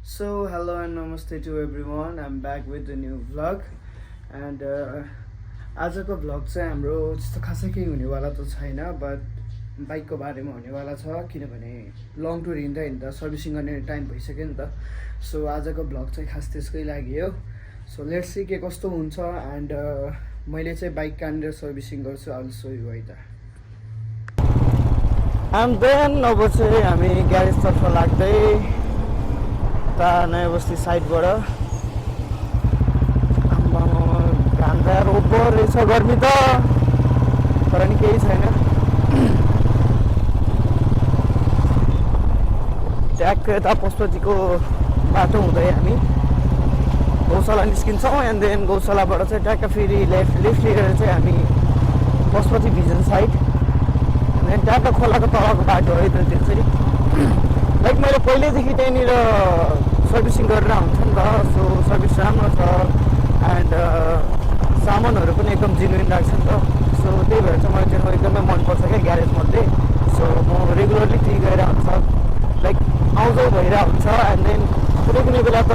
So, hello and namaste to everyone. I'm back with a new vlog. And आजको vlog चाहिँ हाम्रो त्यस्तो खासै केही हुनेवाला त छैन, बट बाइकको बारेमा हुनेवाला छ किनभने लङ टुर हिँड्दा हिँड्दा सर्भिसिङ गर्ने टाइम भइसक्यो नि त। सो आजको भ्लग चाहिँ खास त्यसकै लागि हो। सो लेट्स सी के कस्तो हुन्छ एन्ड मैले चाहिँ बाइक कहाँनिर सर्भिसिङ गर्छु आई विल सो यु है त। एन्ड देन अब चाहिँ हामी ग्यारेजतर्फ लाग्दै उता नयाँ बस्ती साइडबाट घाम त यार ओभर रहेछ, गर्मी त तर नि केही छैन। ट्याक्क यता पशुपतिको बाटो हुँदै हामी गौशाला निस्किन्छौँ एन्ड देन गौशालाबाट चाहिँ ट्याक्क फेरि लेफ्ट लिएर चाहिँ हामी पशुपति भिजन साइड एन्ड ट्याक्क खोलाको तलको बाटो है त त्यो चाहिँ। लाइक मैले पहिल्यैदेखि त्यहाँनिर सर्भिसिङ गरेर हुन्छ नि त, सो सर्भिस राम्रो छ एन्ड सामानहरू पनि एकदम जेन्युन राख्छ नि त। सो त्यही भएर चाहिँ मलाई त्यो एकदमै मनपर्छ क्या ग्यारेजमध्ये। सो म रेगुलरली त्यहीँ गएर हुन्छ, लाइक आउँजाउ भइरहेको हुन्छ एन्ड देन कुनै कुनै बेला त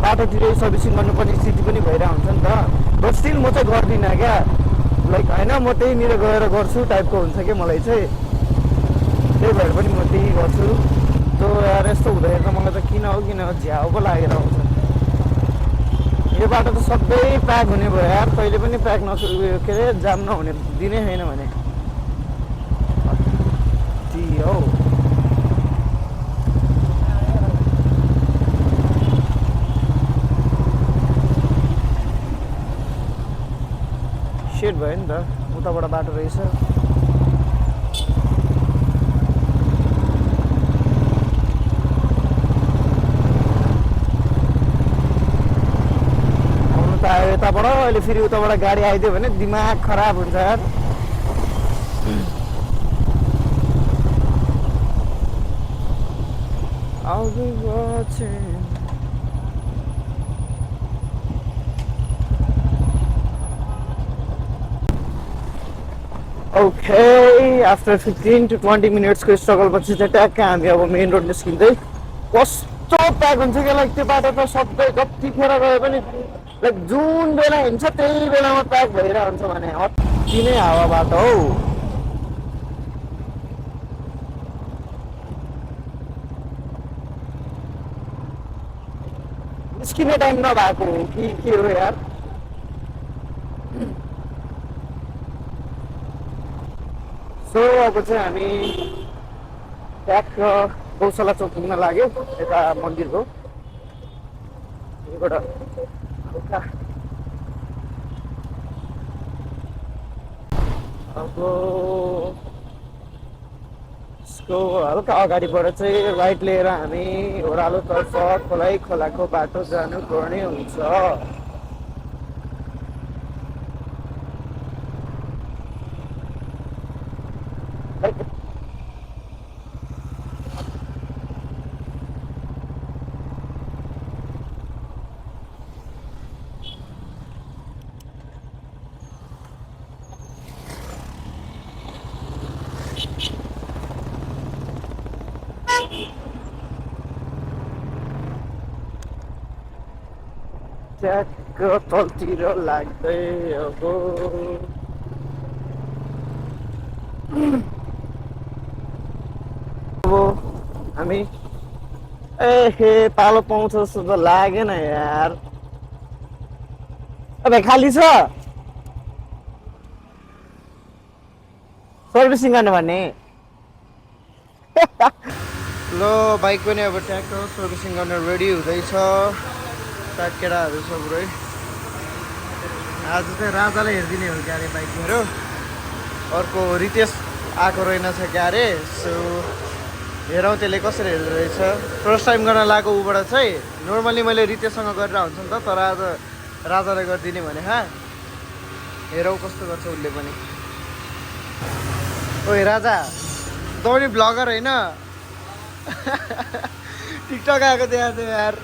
बाटोतिरै सर्भिसिङ गर्नुपर्ने स्थिति पनि भइरहेको हुन्छ नि त। बट स्टिल म चाहिँ गर्दिनँ क्या, लाइक होइन म त्यहीँनिर गएर गर्छु टाइपको हुन्छ क्या मलाई चाहिँ, त्यही भएर पनि म त्यही गर्छु। त्यो यार यस्तो हुँदाखेरि त मलाई त किन हो झ्याउ पो लागेर आउँछ। यो बाटो त सधैँ प्याक हुने भयो यार, कहिले पनि प्याक के अरे जाम नहुने दिनै छैन भने कति हौ। सेट भयो नि त, उताबाट बाटो रहेछ। यताबाट अहिले फेरि उताबाट गाडी आइदियो भने दिमाग खराब हुन्छ यार। ओके, आफ्टर 15 to 20 मिनट्सको स्ट्रगल पछि चाहिँ ट्याक्क हामी अब मेन रोड निस्किँदै। कस्तो प्याक हुन्छ क्या, लाइक त्यो बाटो त सधैँ कतिखेर गए पनि लाइक जुन बेला हिँड्छ त्यही बेलामा प्याक भइरहेको हुन्छ भने अति नै हावा बाटो हौ। निस्किने टाइम नभएको हो कि के हो यार। सो अब चाहिँ हामी ट्याक्क गौशाला चौक पुग्न लाग्यो, यता मन्दिरको यहीँबाट हल्का अब यसको हल्का अगाडिबाट चाहिँ राइट लिएर हामी ओह्रालोतर्फ खोलाको बाटो जानुपर्ने हुन्छ। ट्याक्क तलतिर लाग्दै अब हामी ए पालो पाउँछ जस्तो त लागेन यार। भाइ खाली छ सर्भिसिङ गर्नु भन्ने। ल बाइक पनि अब ट्याक्क सर्भिसिङ गर्न रेडी हुँदैछ। केटाहरू छ पुरै। आज चाहिँ राजालाई हेरिदिने हो क्यारे बाइक मेरो, अर्को रितेश आएको रहेनछ क्यारे। सो हेरौँ त्यसले कसरी हेर्दो रहेछ। फर्स्ट टाइम गर्न लागेको ऊबाट चाहिँ नर्मली मैले रितेशसँग गरेर हुन्छ नि त, तर आज राजालाई गरिदिने भने हेरौँ कस्तो गर्छ उसले पनि। ओए राजा त पनि ब्लगर होइन टिकटक आएको त्यहाँ थियो यार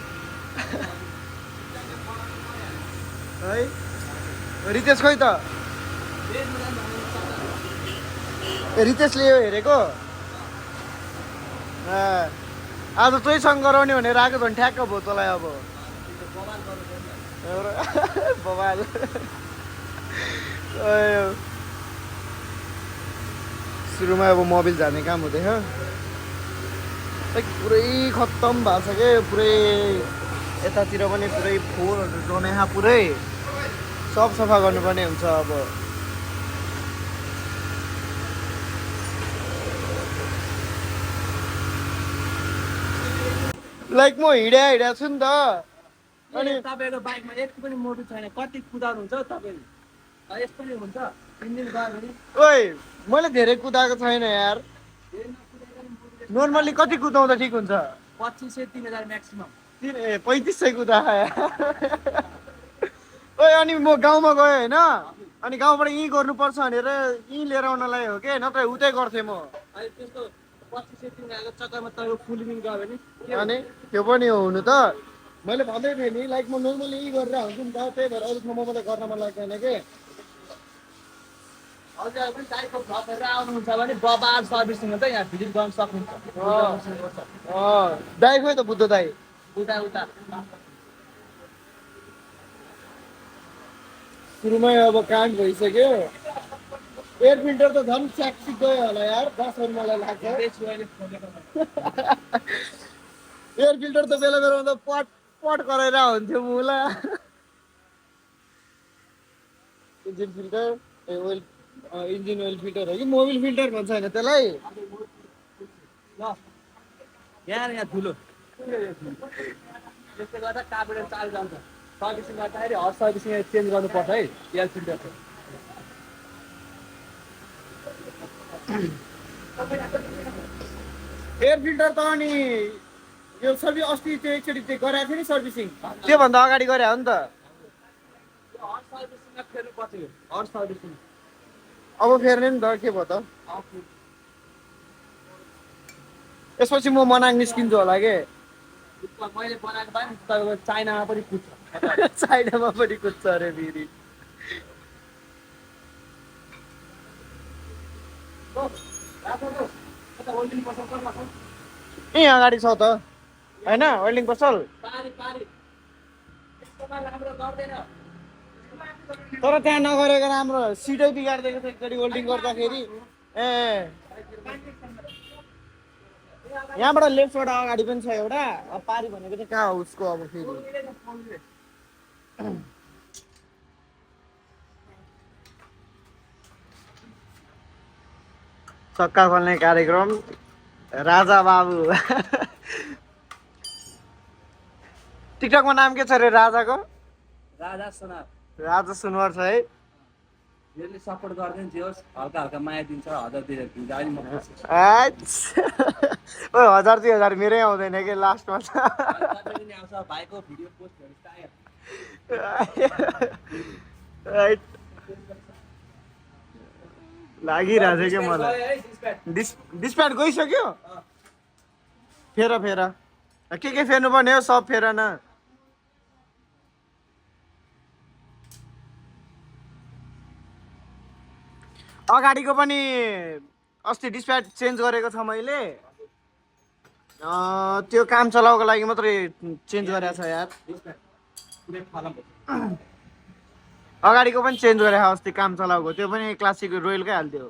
है। रितेश खोइ त, रितेशले यो हेरेको आज तैसँग गराउने भनेर आएको झन् ठ्याक्क भयो तँलाई अब बबाल सुरुमा अब मोबिल झार्ने काम हुँदैछ पुरै खत्तम भएको छ क्या पुरै यतातिर पनि पुरै फोहोरहरू जमेहा पुरै सब सफा गर्नुपर्ने हुन्छ अब लाइक म हिँडेको छु नि त अनि तपाईको बाइकमा एक पनि मोटु छैन कति कुदाउनुहुन्छ तपाईले यस्तो नि हुन्छ इन्जिन गयो भने ओइ मैले धेरै कुदाएको छैन यार नर्मली कति कुदाउँदा ठिक हुन्छ 2500 3000 म्याक्सिमम 3500 कुदा ओइ अनि म गाउँमा गएँ होइन अनि गाउँबाट यहीँ गर्नुपर्छ भनेर यहीँ लिएर आउनलाई हो कि नत्र उतै गर्थेँ म अनि त्यस्तो 2500 3000 चक्करमा तपाईको फुल इन्जिन गयो भने अनि त्यो पनि हो हुनु त मैले भन्दै थिएँ नि लाइक म नर्मली यहीँ गरेर हुन्छु नि त त्यही भएर अरू ठाउँमा मलाई गर्न मन लाग्दैन कि हजुर पनि टाइपको फ्लपहरू आउनुहुन्छ भने बबार सर्भिसिङ हुन्छ यहाँ भिजिट गर्न सक्नुहुन्छ दाइ खोइ त बुद्ध दाइ उता उता सुरुमै अब काण्ड भइसक्यो एयर फिल्टर त झन् च्याक्सी गयो होला यार 10 मलाई लाग्छ एयर फिल्टर त बेला बेलामा त पट पट गरेर हुन्थ्यो मुला engine filter oil engine oil filter हो कि मोबिल फिल्टर भन्छ होइन त्यसलाई यहाँ ठुलो त्यसले गर्दा कार्बोरेटर चार्ज जान्छ सर्भिसिङ गर्दाखेरि हर सर्भिसिङ चेन्ज गर्नुपर्छ है एयर फिल्टर एयर फिल्टर त अनि यो सबै अस्ति त्यो एकचोटि त्यो गराएको थियो नि सर्भिसिङ त्योभन्दा अगाडि गरे हो नि त हर सर्भिसिङमा फेर्नुपर्छ यो हर सर्भिसिङ अब फेर्ने नि त के भयो त यसपछि म मनाङ निस्किन्छु होला के मैले बनाएको भए तपाईँको चाइनामा पनि कुद्छ चाइनामा पनि कुद्छ अरे फेरि ए अगाडि छ त होइन वेल्डिङ पसल तर त्यहाँ नगरेको राम्रो सिटै बिगारिदिएको छ एकचोटि वेल्डिङ गर्दाखेरि ए यहाँबाट लेफ्टबाट अगाडि पनि छ एउटा अब पारी भनेको चाहिँ कहाँ हो उसको अब फेरि चक्का खोल्ने कार्यक्रम राजा बाबु टिकटकमा नाम के छ अरे राजाको राजा सुनार राजा सुनवार छ है यसले सपोर्ट गर्दैन जे होस् हल्का हल्का माया दिन्छ 1000 दिएर दिन्छ अनि म खुसी ओइ 1000 2000 मेरै आउँदैन कि लास्टमा त पनि आउँछ भाइको भिडियो पोस्ट गरेछ राइट लागिरहेको छ क्या मलाई डिस्प्याच गइसक्यो फेर फेर के फेर्नु पर्ने हो सब फेर न अगाडिको पनि अस्ति डिस्प्याच चेन्ज गरेको छ मैले त्यो काम चलाउको लागि मात्रै चेन्ज गरेको छ यार अगाडिको पनि चेन्ज गरेको अस्ति काम चलाउको त्यो पनि क्लासिक रोयलकै हाल्थ्यो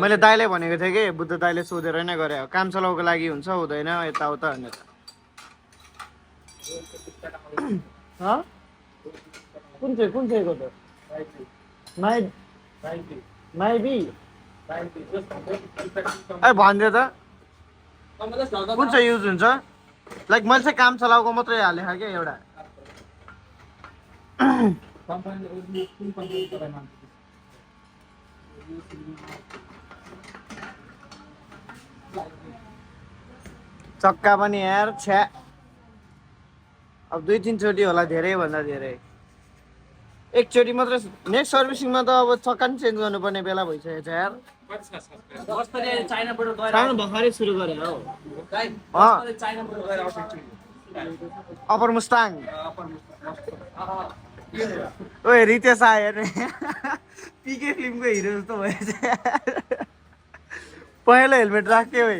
मैले दाइलाई भनेको थिएँ कि बुद्ध दाइले सोधेर नै गरे काम चलाउको लागि हुन्छ हुँदैन यताउता भनेर कुन चाहिँको त माइबी भनिदियो त कुन चाहिँ युज हुन्छ लाइक मैले चाहिँ काम चलाउको मात्रै हालेको क्या एउटा चक्का पनि यार छ्या अब 2-3 चोटि होला धेरै भन्दा धेरै एकचोटि मात्रै नेक्स्ट सर्भिसिङमा त अब चक्का पनि चेन्ज गर्नुपर्ने बेला भइसकेको छ यार चाइनाबाट भर्खरै सुरु गरे हो अपर मुस्ताङ ओए रितेश आयो अरे पिके फिल्मको हिरो जस्तो भएछ पहिलो हेलमेट राख्थ्यो ओइ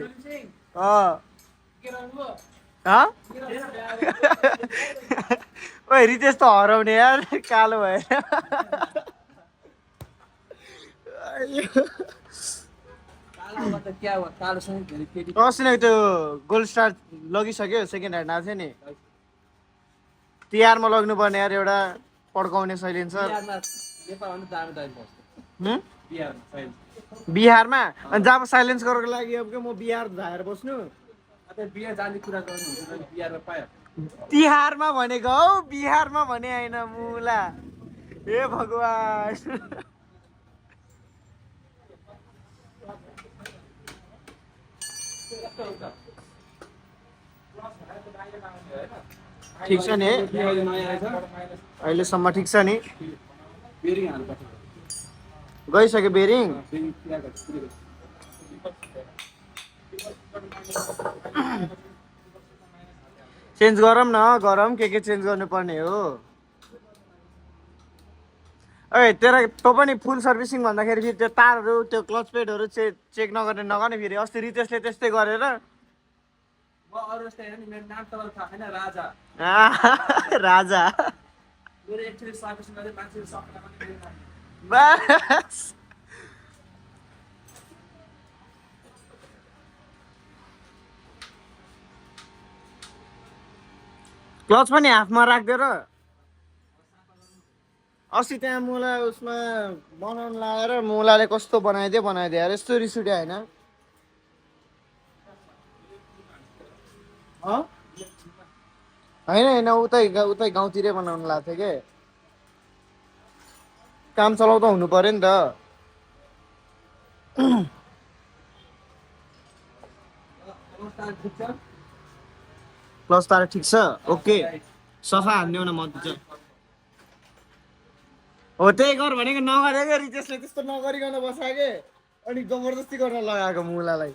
ओए रितेश त हराउने यार कालो भएर अस्ति नै त्यो गोल्ड स्टार लगिसक्यो सेकेन्ड ह्यान्ड आएको थियो नि तिहारमा लग्नु पर्ने यार एउटा पड्काउने साइलेन्सर बिहारमा अनि जब साइलेन्स गर्नको लागि अब के म बिहार धाएर बस्नु तिहारमा भनेको हौ बिहारमा भने होइन मुला हे भगवान ठिक छ नि अहिलेसम्म ठिक छ नि गइसक्यो बेरिङ चेन्ज गरौँ न गरौँ के चेन्ज गर्नुपर्ने हो ए तेरो तँ पनि फुल सर्भिसिङ भन्दाखेरि फेरि त्यो तारहरू त्यो क्लच प्लेटहरू चेक नगर्ने फेरि अस्ति रितेशले त्यस्तै गरेर राजा बस क्लच पनि हाफमा राखिदिएर अस्ति त्यहाँ मुला उसमा बनाउनु लगाएर मुलाले कस्तो बनाइदियो यार यस्तो रिस उठ्यो होइन होइन उतै गाउँतिरै बनाउनु लाग्थ्यो के काम चलाउँदा हुनु पर्यो नि त प्लस तार ठिक छ ओके सफा हान्ने न मजा हो त्यही गर भनेको नगरेको रितेशले त्यस्तो नगरिकन बसाके अनि जबरजस्ती गर्न लगाएको मुलालाई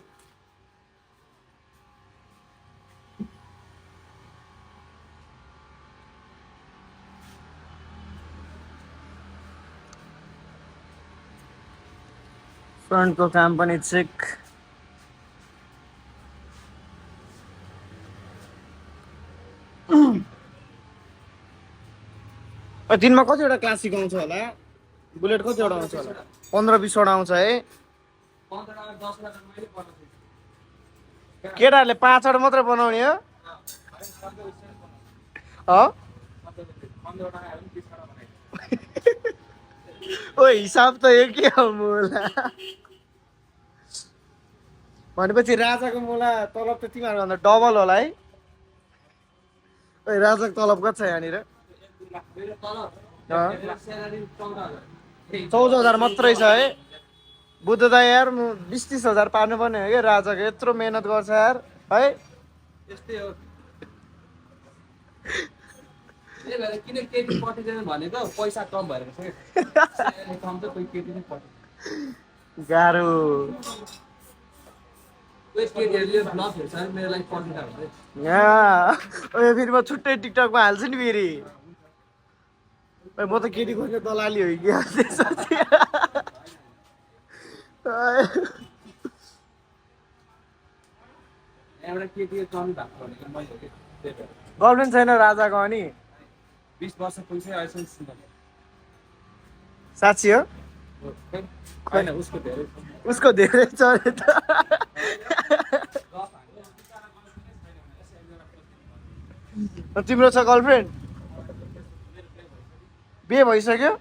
फ्रन्टको काम पनि चेक दिनमा कतिवटा क्लासिक आउँछ होला बुलेट कतिवटा आउँछ होला 15-20वटा आउँछ है केटाहरूले 5वटा मात्र बनाउने हो ओ हिसाब त यो के हो मुला भनेपछि राजाको मुला तलब त तिमीहरूभन्दा डबल होला है राजाको तलब कति छ यहाँनिर 14,000 मात्रै छ है बुद्ध दाइ यार 20-30 हजार पार्नु पर्ने हो कि राजाको यत्रो मेहनत गर्छ यार है गाह्रो फेरि म छुट्टै टिकटकमा हाल्छु नि फेरि म त केटी खोज्ने दलाली हो कि गर्लफ्रेन्ड छैन राजाको अनि 20 वर्ष पुगिसक्यो साँच्ची हो होइन उसको धेरै छ अरे त तिम्रो छ गर्लफ्रेन्ड बिहे भइसक्यो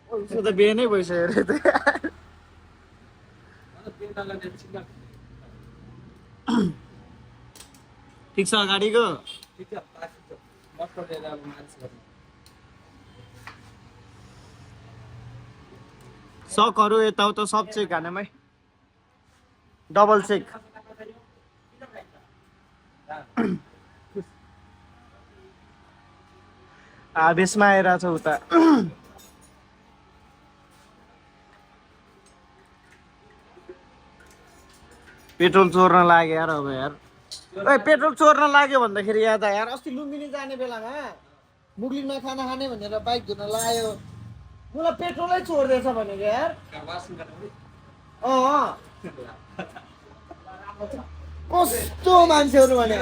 उसको त बिहे नै भइसक्यो अरे त ठिक छ अगाडिको सकहरू यताउता सब चेक हानेमै डबल चेक आवेशमा आइरहेछ उता पेट्रोल चोर्न लाग्यो यार अब यार पेट्रोल चोर्न लाग्यो भन्दाखेरि याद आयो यार अस्ति लुम्बिनी जाने बेलामा मुगलिनमा खाना खाने भनेर बाइक धुन लाग्यो मलाई पेट्रोलै चोर्दैछ भनेको यार कस्तो मान्छेहरू भने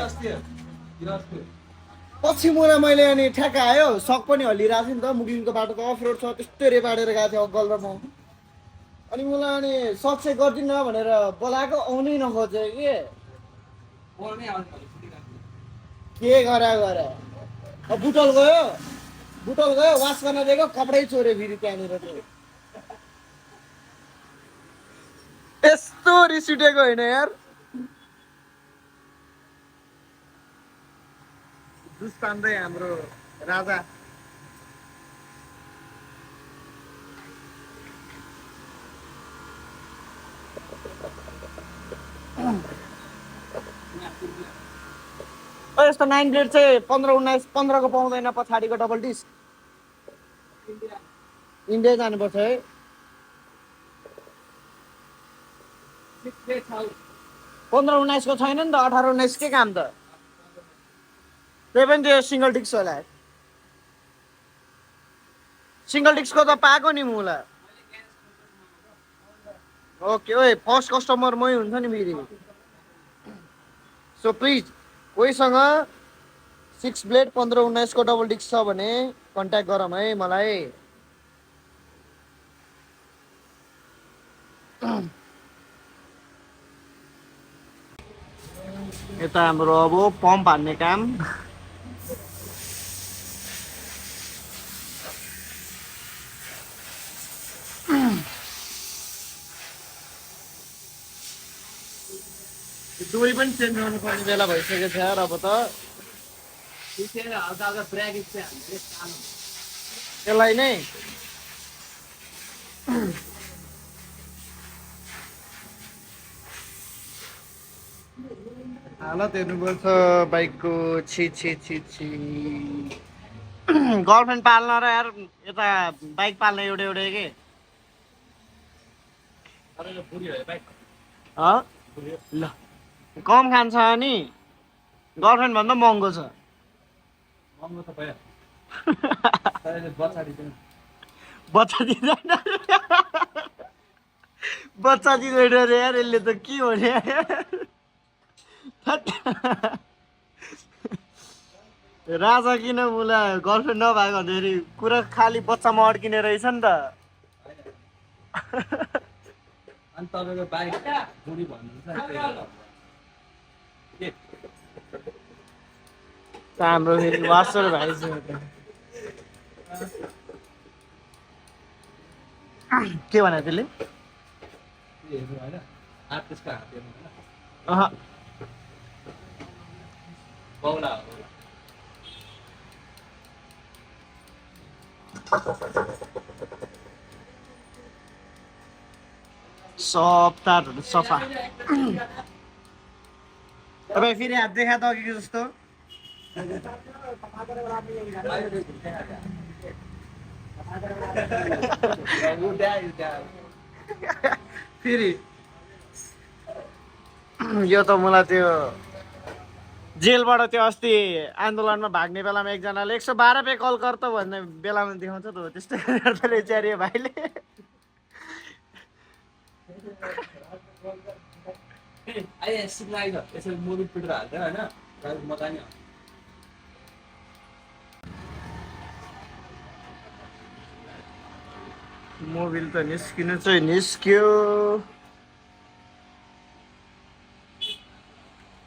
पछि मैले अनि ठ्याक्क आयो सक पनि हल्लिरहेको थियो नि त मुगलिङको बाटो त अफ रोड छ त्यस्तै रेपाडेर गएको थियो अग्गल र म अनि मलाई अनि सक चाहिँ गर्दिनँ भनेर बोलाएको आउनै नखोजे के गरे बुटल गयो वास गर्न दिएको कपडै चोऱ्यो फेरि त्यहाँनिर यस्तो रिस उठेको होइन यार दुस्तान्दै हाम्रो राजा यस्तो 9 ग्रेड चाहिँ 15-19 15 को पाउँदैन पछाडिको डबल डिस्क इन्डिया जानुपर्छ है 15-19 को छैन नि त 18-19 के काम त त्यही पनि त्यो सिङ्गल डिस्क होला सिङ्गल डिस्कको त पाएको नि मुला ओके ओए फर्स्ट कस्टमर मै हुन्छ नि फेरि सो प्लिज कोहीसँग 6 ब्लेड 15-19 को डबल डिस्क छ भने कन्ट्याक्ट गरौँ है मलाई यता हाम्रो अब पम्प हान्ने काम डोरी पनि चेन्ज गर्नुपर्ने बेला भइसकेको छ यार अब त यसलाई नै हालत हेर्नुपर्छ बाइकको छि गर्लफ्रेन्ड पाल्न र यार यता बाइक पाल्न एउटै के ल कम खान्छ अनि गर्लफ्रेन्ड भन्दा महँगो छ बच्चा दिँदैन रे यार यसले त के भने राजा किन मुला गर्लफ्रेन्ड नभएको भन्दाखेरि कुरा खालि बच्चामा अड्किने रहेछ नि त अनि तपाईँको बाइक बुढी भन्नुहुन्छ हाम्रो फेरि वासर भाइ के भने त्यसले सब तारहरू सफा तपाईँ फेरि हात देखा त अघिको जस्तो फेरि यो त मलाई त्यो जेलबाट त्यो अस्ति आन्दोलनमा भाग्ने बेलामा एकजनाले 112 पे कल गर त भन्ने बेलामा देखाउँछ त त्यस्तै गर्दा बेचारी भाइले मोबिल त निस्किनु चाहिँ निस्क्यो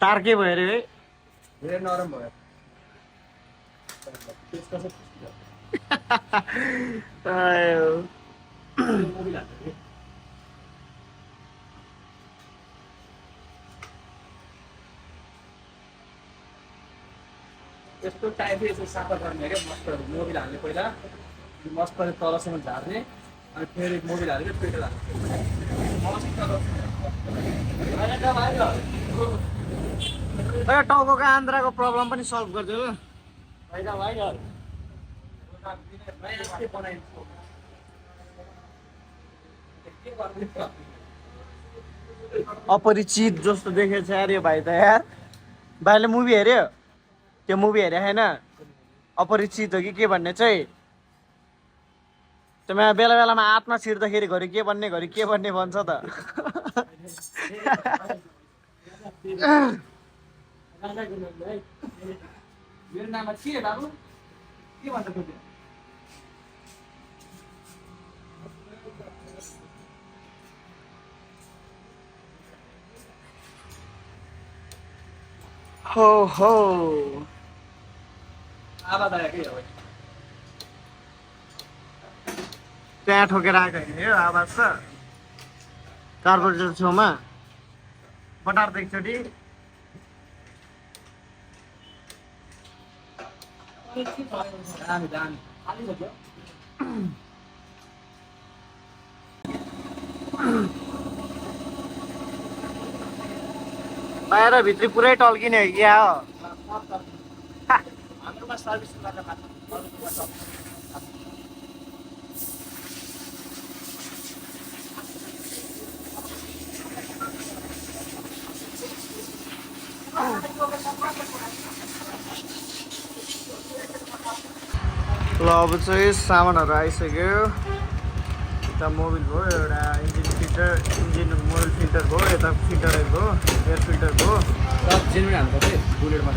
तार के भयो रे धेरै नरम भयो यस्तो टाइपले यसो सफा गर्ने क्या मस्टहरू मोबिल हाल्ने पहिला मस्टले तलसम्म झार्ने अनि फेरि मोबिल हालेर पेट्रोल हाल्ने टाउको आन्द्राको प्रब्लम पनि सल्भ गरिदियो अपरिचित जस्तो देखेछ यार यो भाइ त यार भाइले मुभी हेऱ्यो त्यो मुभी हेरे होइन अपरिचित हो कि के भन्ने चाहिँ त्यो बेला बेलामा आत्मा छिर्दाखेरि घरि के भन्ने भन्छ त मेरो नाममा के बाबु के भन्छ त्यो हो आवाज आयो के हो त्यहाँ ठोकेर आएको होइन यो आवाज त कार्बोरेटर छेउमा बटार त एकचोटि दामी दामी खाली छ बाहिर भित्री पुरै टल्किने हो क्या हो हाम्रोमा सर्भिस गरेर मात्र ल अब चाहिँ सामानहरू आइसक्यो यता मोबिल भयो एउटा इन्जिन मोबिल फिल्टर भयो यता फिल्टर भयो एयर फिल्टर भयो सब जेन्युन हाल्नु पर्छ बुलेटमा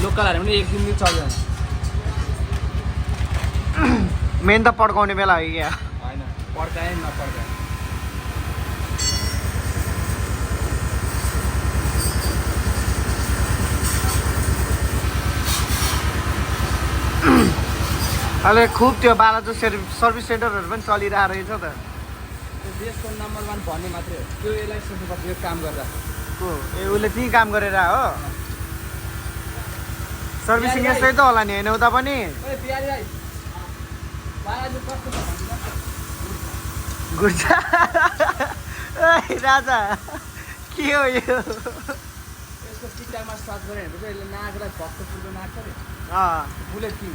लोकल हाल्यो भने एक दिन पनि चल्दैन मेन त पड्काउने बेला हो क्या होइन पड्काए नपड्काए अहिले खुब त्यो बालाजु सर्भिस सेन्टरहरू पनि चलिरहेको रहेछ त त्यो देशको नम्बर 1 भन्ने मात्रै हो त्यो यसलाई सोच्नुपर्छ यो काम गर्दा को ए उसले त्यहीँ काम गरेर हो सर्भिसिङ यस्तै त होला नि होइन उता पनि ओए प्यारी भाइ बालाजु कस्तो छ भन्नु गुर्जा ए राजा के हो यो यसको टिकटामा सर्च गरे भने चाहिँ यसले नाकलाई भक्तपुरको नाक छ नि बुलेट किङ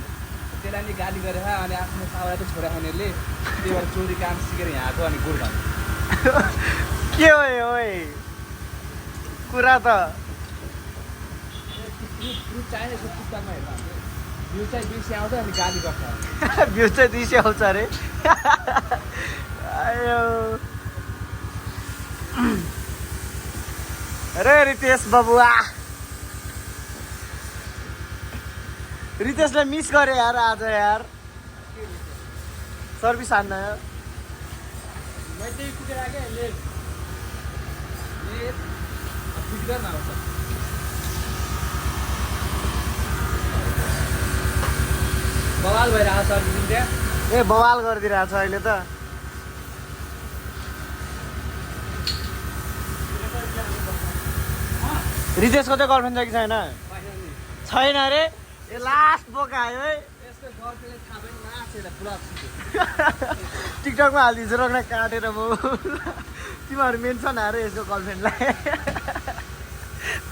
त्यसलाई नि गाली गरेर अनि आफ्नो साउरा त छोरा खानेहरूले त्यही भएर चोरी काम सिकेर यहाँ आएको अनि गुड भन्नु के हो यो ओए कुरा त प्रुफ चाहिएन यसको टिकटामा हेर्नु हामीले भ्यू चाहिँ 200 आउँछ अनि गाली गर्छ भ्यू चाहिँ 200 आउँछ अरे आयो अरे रितेश बबुआ रितेशलाई मिस गरे यार आज यार सर्भिस हान्न मैं त्यही कुटेर आएँ लेट फिक्र नआउँछ बवाल भइरहेको छ सर्भिसिङ त्यहाँ ए बवाल गरिदिरहेको छ अहिले त रितेशको चाहिँ गर्लफ्रेन्ड छ कि छैन छैन अरे ए लास्ट बोका आयो है यसको गर्लफ्रेन्डले थाहा पनि नाचेर पुरा टिकटकमा हालिदिन्छु रक्ना काटेर म तिमीहरू मेन्सन अरे यसको गर्लफ्रेन्डलाई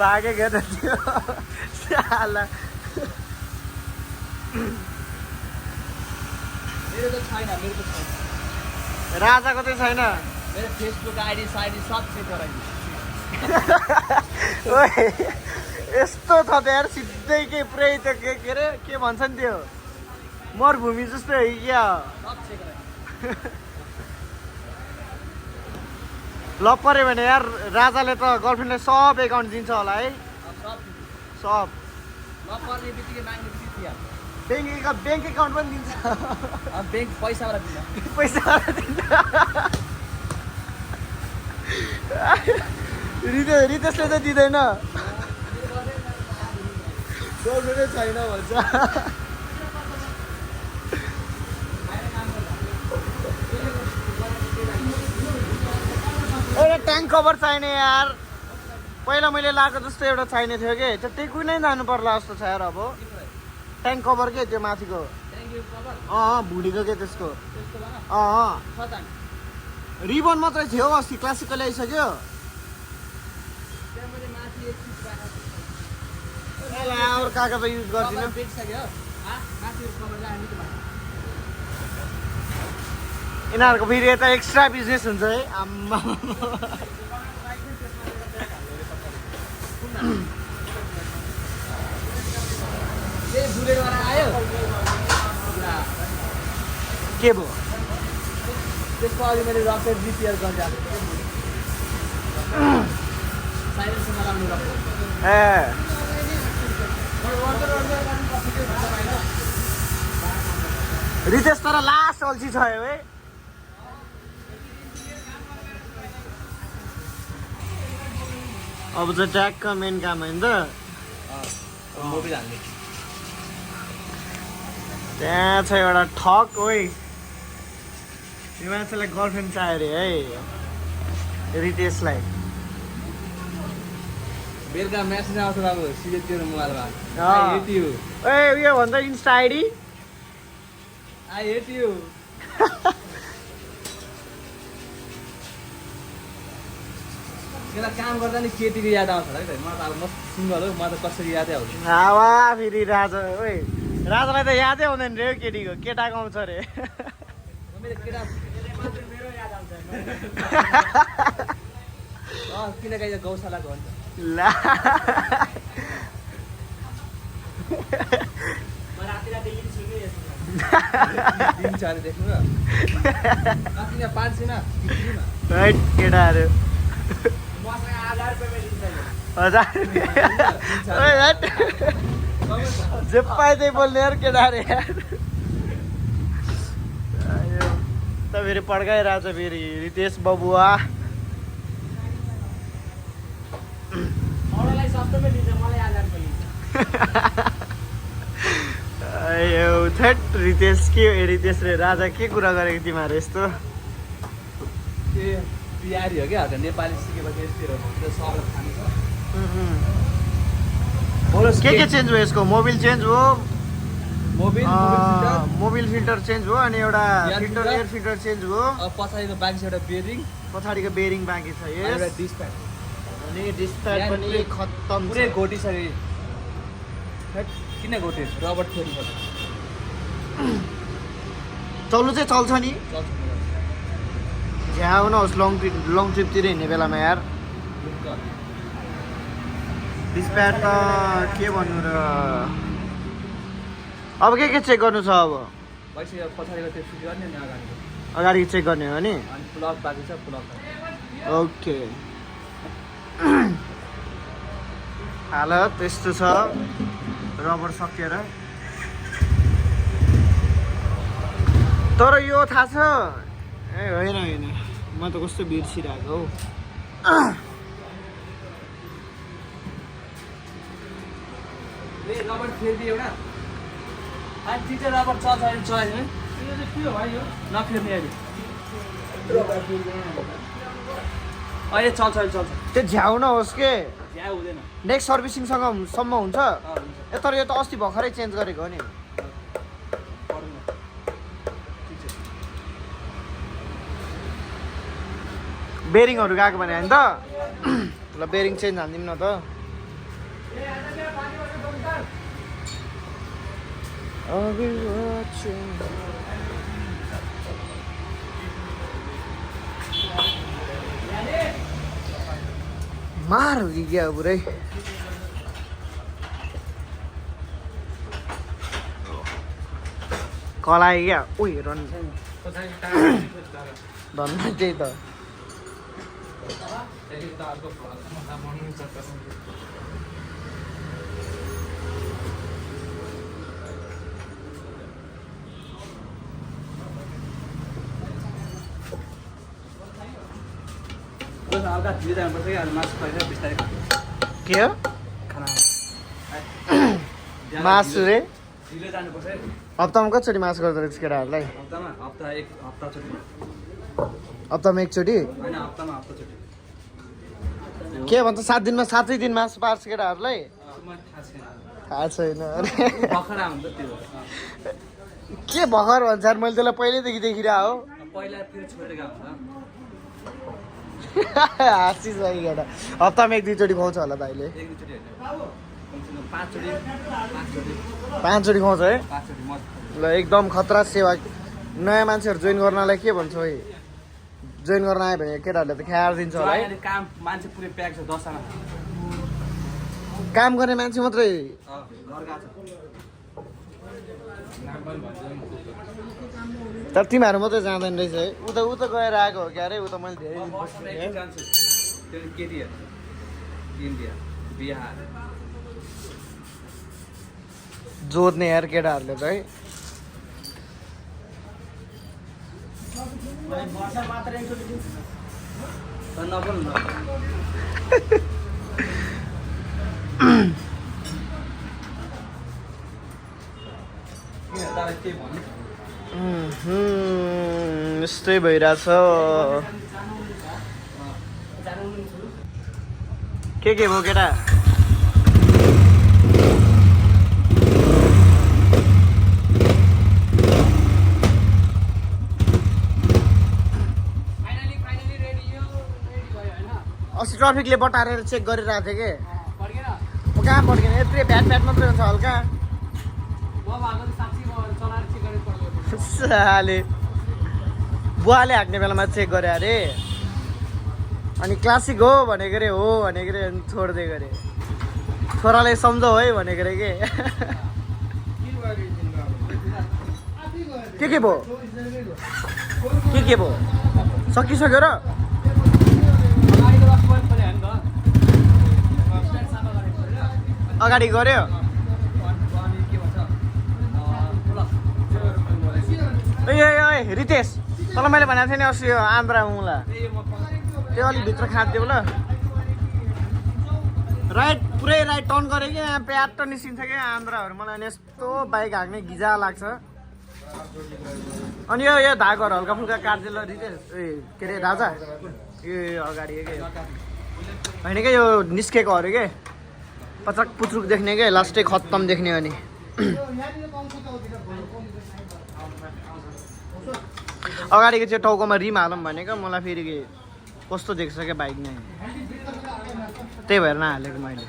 भागेको त त्यो साला मेरो त छैन मेरो त छैन राजाको चाहिँ छैन मेरो फेसबुक आइडी साइडी सब चेक गराइदिनु ओए यस्तो छ त यार सिधै के पुरै त्यो के अरे के भन्छ नि त्यो मरुभूमि जस्तै हो क्या सब चेक गराइदिनु ल पऱ्यो भने यार राजाले त गर्लफ्रेन्डलाई सब एकाउन्ट दिन्छ होला है सब सब नपर्ने बित्तिकै माग्ने बित्तिकै ब्याङ्क एकाउन्ट पनि दिन्छ अब ब्याङ्क पैसाबाट दिन्छ पैसा रितेशले त दिँदैन गर्लफ्रेन्डै छैन भन्छ एउटा ट्याङ्क कभर चाहिने यार पहिला मैले लगाएको जस्तो एउटा चाहिने थियो कि त्यो टेकु नै जानु पर्ला जस्तो छ यार अब ट्याङ्क कभर के त्यो माथिको भुडीको के त्यसको रिबन मात्रै थियो अस्ति क्लासिकल ल्याइसक्यो काका त युज गरिदिनु यिनीहरूको फेरि यता एक्स्ट्रा बिजनेस हुन्छ है आम्मा के भयो त्यसको अघि मैले रकेट रिपेयर गर्न जाएको साइलेन्समा लाउनु राख्नु ए रितेश तर लास्ट अल्छी छ है अब चाहिँ ट्यागको मेन काम होइन त मोबिल हाल्ने त्यहाँ छ एउटा ठक ओइ यो मान्छेलाई गर्लफ्रेन्ड चाहियो अरे है रितेशलाई बेलुका म्यासेज आउँछ अब सिधै मोबाइलमा अँ। आई हेट यु ए उयो भन्छ Insta ID I hate you त्यसलाई काम गर्दा नि केटीको याद आउँछ होला है म त अब म सिङ्गल हो म त कसरी यादै आउँछ हावा फेरि राजा ओइ राजालाई त यादै आउँदैन रे केटीको केटाको आउँछ अरे मेरो केटा किन गयो गौशालाको भन्छ ला दिन छ अरे देख्नु र कति 500 राइट केटाहरू मसँग 1000 रुपैयाँ लिन्छ हजार ओइ हट जे पाए त्यही बोल्ने यार केटाहरू यार आयो त फेरि पड्काइरहेछ फेरि रितेश बबुआ अरूलाई सस्तोमै दिन्छ मलाई 1000 रुपैयाँ लिन्छ आयो थट रितेश के रितेश रे राजा के कुरा गरेको तिमीहरू यस्तो ए बिहारी हो क्या हल्का नेपाली सिकेपछि यस्तै हो त्यो सबलाई खानु छ के चेन्ज भयो यसको मोबिल चेन्ज हो मोबिल मोबिल फिल्टर चेन्ज भयो अनि एउटा air filter filter. Air filter change भयो पछाडिको बाँकी छ एउटा बेरिङ पछाडिको बेरिङ बाँकी छ एउटा यस डिस्प्याच अनि डिस्प्याच यहाँ पनि पुरै- खत्तम पुरै छ घोटी छ रे हैट, किन घोटी रबर्ट फेरि चल्नु चाहिँ चल्छ नि चल्छ झ्याउ नहोस् लङ ट्रिपतिर हिँड्ने बेलामा यार डिस्प्याच त के भन्नु र अब के चेक गर्नु छ अब भइसक्यो पछाडिको त्यो फिट गर्ने नि अगाडिको अगाडि चेक गर्ने हो नि अनि प्लग बाँकी छ प्लग ओके हालत त्यस्तो छ रबर सकिएर तर यो थाहा छ ए होइन होइन म त कस्तो बिर्सिरहेको हौ ए रबर्ट फेरि एउटा अनि तिते रबर्ट चल्छ भने चल्छ नि यो चाहिँ के हो भाइ यो नफेर्ने अहिले अहिले चल्छ अहिले चल्छ त्यो झ्याउ नहोस् के झ्या हुँदैन नेक्स्ट सर्भिसिङसँग सम्म हुन्छ हुन्छ ए तर यो त अस्ति भर्खरै चेन्ज गरेको हो नि पढ्नु न। ठिक छ बेरिङहरू गएको भने होइन त ल बेरिङ चेन्ज हानिदिउँ न त मार हो कि क्या पुरै कलाइ क्या उयो रन धन्दा त्यही त हल्का धीरे जानुपर्छ कि मासु खुवाएर बिस्तारै के हो खाना मासु रे ढिलो जानुपर्छ है हप्तामा कतिचोटि मासु गर्दो रहेछ केटाहरूलाई हप्तामा एक हप्ताचोटि हप्तामा एकचोटि होइन हप्तामा हप्ताचोटि के भन्छ 7 दिनमा 7 दिन मासु पार्छ केटाहरूलाई म थाहा थाहा छैन छैन अरे बखरा हुन्छ त्यो के भर्खर भन्छ यार मैले त्यसलाई पहिल्यैदेखि देखिरहेको हो पहिला फेरि छोडेको हुन्छ हाँसिस भयो केटा हप्तामा 1-2 चोटि खुवाउँछ होला दाइले एक दुईचोटि होइन कमसेकम 5 चोटि 5 चोटि खुवाउँछ है 5 चोटि मत ल एकदम खतरा सेवा नयाँ मान्छेहरू जोइन गर्नलाई के भन्छ है जोइन गर्न आयो भने केटाहरूले त ख्याल दिन्छ होला है अहिले काम मान्छे पुरै प्याक छ 10 जना काम गर्ने मान्छे मात्रै घर गएको छ तर तिमीहरू मात्रै जाँदैन रहेछ है ऊ त गएर आएको हो क्या अरे ऊ त मैले धेरै दिन वर्षमा बसिसकेँ। एकचोटि जान्छु त्यो केटीहरू इन्डिया बिहार जोड्ने यार केटाहरूले चाहिँ नबोल न यस्तै भइरहेछ के भयो केटा अस्ति ट्राफिकले बटारेर चेक गरिरहेको थिएँ कि कहाँ पड्केन यत्रो भ्याट भ्याट मात्रै हुन्छ हल्का साले बुवाले हाँक्ने बेलामा चेक गरे अरे अनि क्लासिक हो भनेको अरे हो भनेको अरे अनि छोड्दै गरे छोराले सम्झौ है भनेको अरे के भयो के भयो सकिसक्यो र अगाडि गऱ्यो ए रितेश तँलाई मैले भनेको थिएँ नि अस्ति यो आन्द्रा मुला त्यो अलिक भित्र खाँदियो ल राइट पुरै राइट टर्न गरेँ कि यहाँ प्याट निस्किन्छ कि आन्द्राहरू मलाई अनि यस्तो बाइक हाँक्ने गिजा लाग्छ अनि यो धागोहरू हल्का फुल्का काट्दै ल रितेश ए के अरे राजा ए अगाडि के होइन क्या यो निस्केको अरे के पचक पुचुक देख्ने क्या लास्टै खत्तम देख्ने अनि अगाडिको चाहिँ टाउकोमा रिम हालौँ भनेको मलाई फेरि के कस्तो देख्छ क्या बाइक नै त्यही भएर नहालेको मैले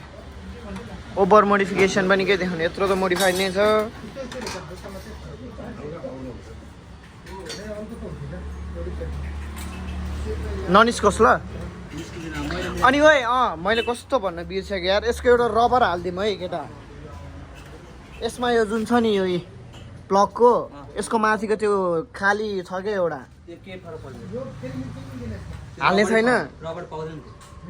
ओभर मोडिफिकेसन पनि के देखाउने यत्रो त मोडिफाइड नै छ ननिस्कोस् ल अनि ओए मैले कस्तो भन्न बिर्सेको यार यसको एउटा रबर हालिदिउँ है केटा यसमा यो जुन छ नि यो प्लगको यसको माथिको त्यो खाली छ क्या एउटा हाल्ने छैन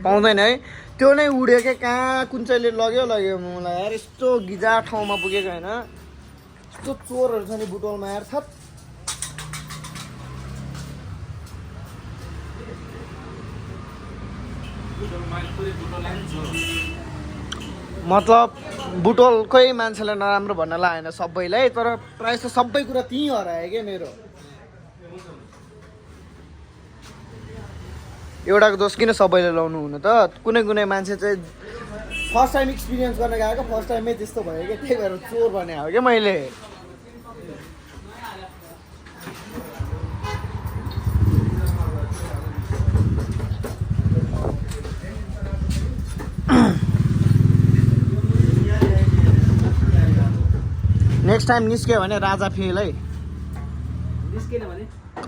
पाउँदैन है त्यो नै उड्यो क्या कहाँ कुन चाहिँले लग्यो मलाई यार यस्तो गिजा ठाउँमा पुगेको होइन यस्तो चोरहरू छ नि बुटोलमा यार थप मतलब बुटोलकै मान्छेलाई नराम्रो भन्न लागेन सबैलाई तर प्रायः जस्तो सबै कुरा त्यहीँ हरायो क्या मेरो एउटाको दोष किन सबैले लाउनु हुनु त कुनै कुनै मान्छे चाहिँ फर्स्ट टाइम एक्सपिरियन्स गर्न गएको फर्स्ट टाइममै त्यस्तो भयो क्या त्यही भएर चोर भने हो क्या मैले नेक्स्ट टाइम निस्क्यो भने राजा फेल है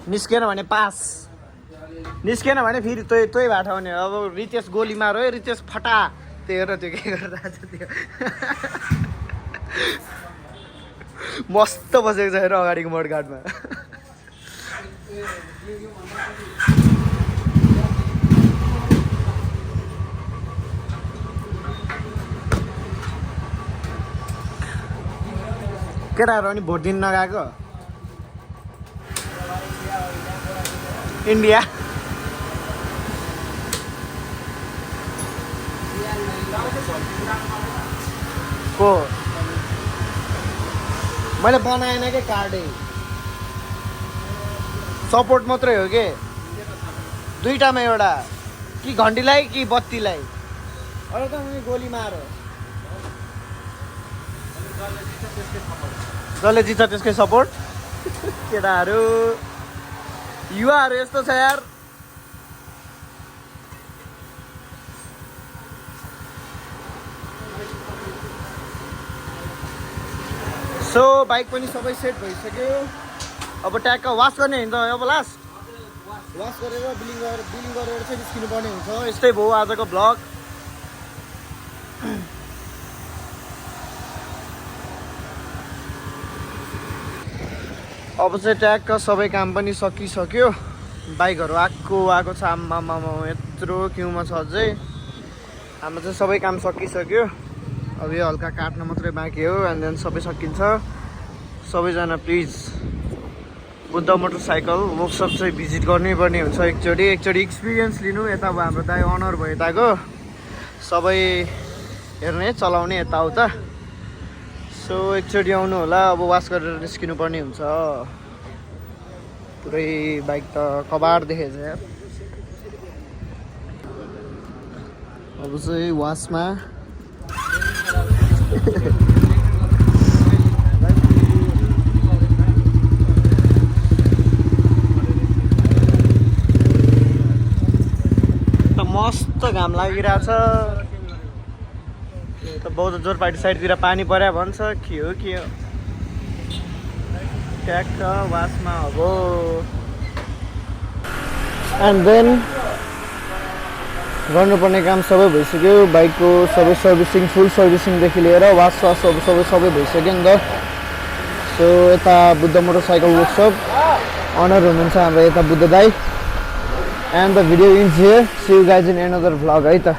निस्केन भने पास निस्केन भने फेरि तै बाटो हुने अब रितेश गोली मारो है रितेश फटा त्यही र त्यो के गरिरहेको छ त्यो मस्त बसेको छ हेर अगाडिको मडघाटमा केटाहरू अनि भोट दिन नगएको इन्डिया को मैले बनाएन क्या कार्डै सपोर्ट मात्रै हो कि दुईटामा एउटा कि घन्टीलाई कि बत्तीलाई अरू त उनी गोली मारो जसले जित्छ त्यसकै सपोर्ट केटाहरू युवाहरू यस्तो छ यार सो बाइक पनि सबै सेट भइसक्यो अब ट्याक्क वास गर्ने नि त अब लास्ट वास गरेर बिलिङ गरेर चाहिँ निस्किनु पर्ने हुन्छ यस्तै भयो आजको भ्लग अब चाहिँ ट्याक्क सबै काम पनि सकिसक्यो बाइकहरू आएको छ। आम्मामा यत्रो क्युमा छ अझै। हाम्रो चाहिँ सबै काम सकिसक्यो, अब यो हल्का काट्न मात्रै बाँकी हो एन्ड देन सबै सकिन्छ। सबैजना प्लिज बुद्ध मोटरसाइकल वर्कसप चाहिँ भिजिट गर्नै हुन्छ एकचोटि एक्सपिरियन्स लिनु। यता अब हाम्रो दाइ अनर भयो यताको, सबै हेर्ने चलाउने यताउता। सो एकचोटि आउनु होला। अब वास गरेर निस्किनु पर्ने हुन्छ। पुरै बाइक त कबाड देखेछ यार। अब चाहिँ वासमा मस्त घाम लागिरहेछ। त बौद्ध जोरपाटी साइडतिर पानी पर्या भन्छ, के हो ट्याक्क वासमा अब। एन्ड देन गर्नुपर्ने काम सबै भइसक्यो। बाइकको सबै सर्भिसिङ, फुल सर्भिसिङदेखि लिएर वास सबै भइसक्यो नि त। सो यता बुद्ध मोटरसाइकल वर्कसप अनर हुनुहुन्छ हाम्रो यता बुद्ध दाई। And the video ends here. See you guys in another vlog है त।